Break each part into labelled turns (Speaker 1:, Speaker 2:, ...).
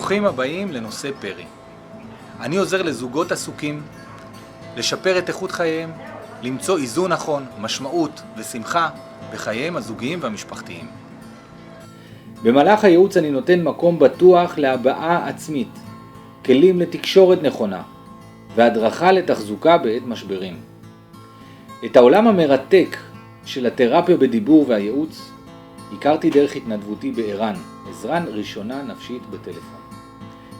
Speaker 1: ברוכים הבאים לנושא פרי. אני עוזר לזוגות עסוקים לשפר את איכות חייהם, למצוא איזון נכון, משמעות ושמחה בחייהם הזוגיים והמשפחתיים. במהלך הייעוץ אני נותן מקום בטוח להבעה עצמית, כלים לתקשורת נכונה והדרכה לתחזוקה בעת משברים. את העולם המרתק של התרפיה בדיבור והייעוץ הכרתי דרך התנדבותי בער"ן, עזרה ראשונה נפשית בטלפון.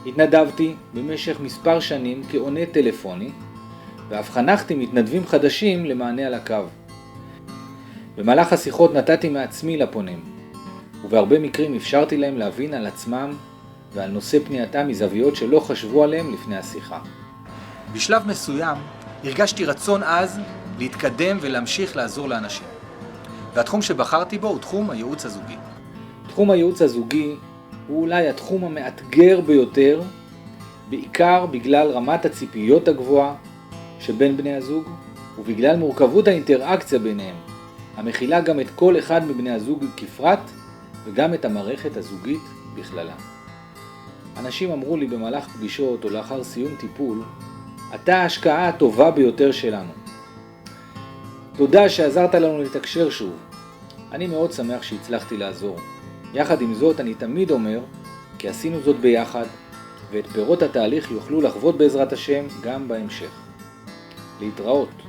Speaker 1: התנדבתי במשך מספר שנים כעונה טלפוני, ואף חנכתי מתנדבים חדשים למענה על הקו. במהלך השיחות נתתי מעצמי לפונים, ובהרבה מקרים אפשרתי להם להבין על עצמם ועל נושא פנייתם מזוויות שלא חשבו עליהם לפני השיחה. בשלב מסוים הרגשתי רצון עז להתקדם ולהמשיך לעזור לאנשים. והתחום שבחרתי בו הוא תחום הייעוץ הזוגי. תחום הייעוץ הזוגי הוא אולי התחום המאתגר ביותר, בעיקר בגלל רמת הציפיות הגבוהה שבין בני הזוג, ובגלל מורכבות האינטראקציה ביניהם, המכילה גם את כל אחד מבני הזוג כפרט, וגם את המערכת הזוגית בכללה. אנשים אמרו לי במהלך פגישות או לאחר סיום טיפול, אתה ההשקעה הטובה ביותר שלנו. תודה שעזרת לנו לתקשר שוב. אני מאוד שמח שהצלחתי לעזור. יחד עם זאת אני תמיד אומר כי עשינו זאת ביחד, ואת פירות התהליך יוכלו לחוות בעזרת השם גם בהמשך. להתראות.